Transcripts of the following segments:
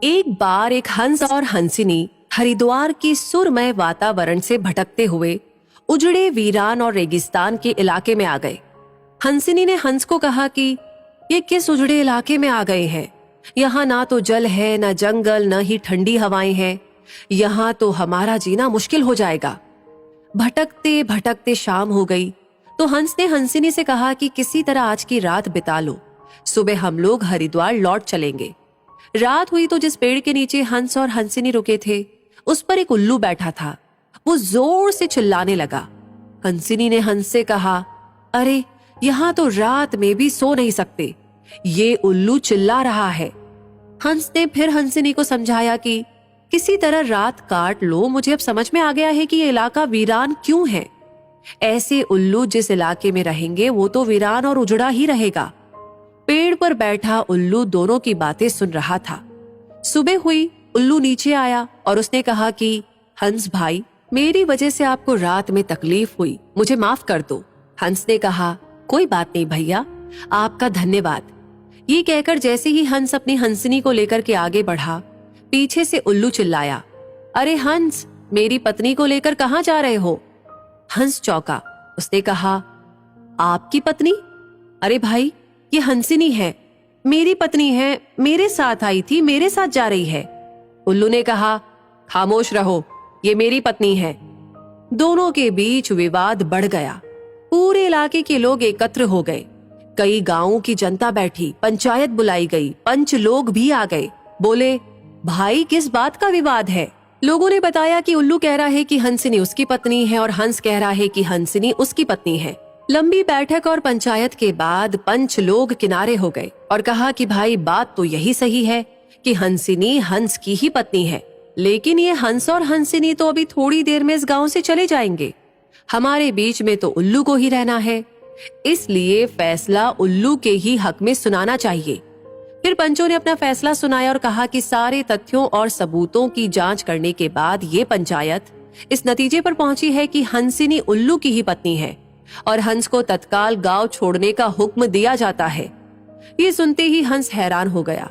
एक बार एक हंस और हंसिनी हरिद्वार की सुरमय वातावरण से भटकते हुए उजड़े वीरान और रेगिस्तान के इलाके में आ गए। हंसिनी ने हंस को कहा कि ये किस उजड़े इलाके में आ गए हैं? यहाँ ना तो जल है, न जंगल, न ही ठंडी हवाएं हैं। यहाँ तो हमारा जीना मुश्किल हो जाएगा। भटकते भटकते शाम हो गई तो हंस ने हंसिनी से कहा कि किसी तरह आज की रात बिता लो, सुबह हम लोग हरिद्वार लौट चलेंगे। रात हुई तो जिस पेड़ के नीचे हंस और हंसिनी रुके थे उस पर एक उल्लू बैठा था। वो जोर से चिल्लाने लगा। हंसिनी ने हंस से कहा, अरे यहाँ तो रात में भी सो नहीं सकते, ये उल्लू चिल्ला रहा है। हंस ने फिर हंसिनी को समझाया कि किसी तरह रात काट लो, मुझे अब समझ में आ गया है कि ये इलाका वीरान क्यों है। ऐसे उल्लू जिस इलाके में रहेंगे वो तो वीरान और उजड़ा ही रहेगा। पेड़ पर बैठा उल्लू दोनों की बातें सुन रहा था। सुबह हुई, उल्लू नीचे आया और उसने कहा कि हंस भाई, मेरी वजह से आपको रात में तकलीफ हुई, मुझे माफ कर दो। हंस ने कहा, कोई बात नहीं भैया, आपका धन्यवाद। ये कहकर जैसे ही हंस अपनी हंसिनी को लेकर के आगे बढ़ा, पीछे से उल्लू चिल्लाया, अरे हंस, मेरी पत्नी को लेकर कहाँ जा रहे हो? हंस चौंका। उसने कहा, आपकी पत्नी? अरे भाई, ये हंसिनी है, मेरी पत्नी है, मेरे साथ आई थी, मेरे साथ जा रही है। उल्लू ने कहा, खामोश रहो, ये मेरी पत्नी है। दोनों के बीच विवाद बढ़ गया। पूरे इलाके के लोग एकत्र हो गए। कई गांवों की जनता बैठी, पंचायत बुलाई गई, पंच लोग भी आ गए। बोले, भाई किस बात का विवाद है? लोगों ने बताया कि उल्लू कह रहा है कि हंसिनी उसकी पत्नी है और हंस कह रहा है कि हंसिनी उसकी पत्नी है। लंबी बैठक और पंचायत के बाद पंच लोग किनारे हो गए और कहा कि भाई बात तो यही सही है कि हंसिनी हंस की ही पत्नी है, लेकिन ये हंस और हंसिनी तो अभी थोड़ी देर में इस गांव से चले जाएंगे। हमारे बीच में तो उल्लू को ही रहना है, इसलिए फैसला उल्लू के ही हक में सुनाना चाहिए। फिर पंचों ने अपना फैसला सुनाया और कहा कि सारे तथ्यों और सबूतों की जांच करने के बाद ये पंचायत इस नतीजे पर पहुंची है कि हंसिनी उल्लू की ही पत्नी है और हंस को तत्काल गांव छोड़ने का हुक्म दिया जाता है। ये सुनते ही हंस हैरान हो गया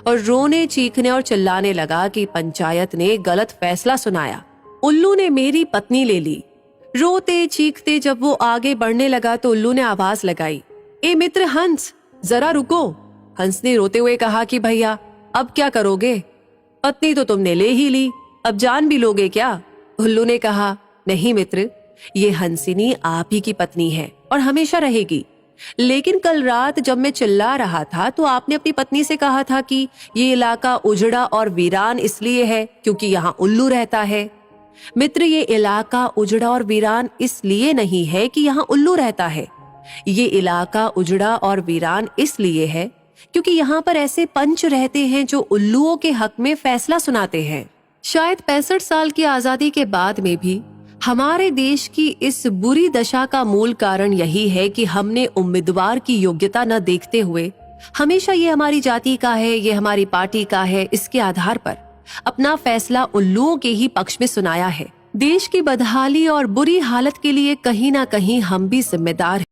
और रोने, चीखने और चिल्लाने लगा कि पंचायत ने गलत फैसला सुनाया। उल्लू ने मेरी पत्नी ले ली। रोते चीखते जब वो आगे बढ़ने लगा तो उल्लू ने आवाज लगाई, ए मित्र हंस, जरा रुको। हंस ने रोते हुए कहा कि भैया अब क्या करोगे? पत्नी तो तुमने ले ही ली, अब जान भी लोगे क्या? उल्लू ने कहा, नहीं मित्र, ये हंसिनी आप ही की पत्नी है और हमेशा रहेगी। लेकिन कल रात जब मैं चिल्ला रहा था तो आपने अपनी पत्नी से कहा था कि ये इलाका उजड़ा और वीरान इसलिए है क्योंकि यहाँ उल्लू रहता है। मित्र, ये इलाका उजड़ा और वीरान इसलिए नहीं है कि यहाँ उल्लू रहता है। ये इलाका उजड़ा और वीरान इसलिए है क्योंकि यहाँ पर ऐसे पंच रहते हैं जो उल्लुओं के हक में फैसला सुनाते हैं। शायद 65 साल की आजादी के बाद में भी हमारे देश की इस बुरी दशा का मूल कारण यही है कि हमने उम्मीदवार की योग्यता न देखते हुए हमेशा ये हमारी जाति का है, ये हमारी पार्टी का है, इसके आधार पर अपना फैसला उल्लुओं के ही पक्ष में सुनाया है। देश की बदहाली और बुरी हालत के लिए कहीं ना कहीं हम भी जिम्मेदार हैं।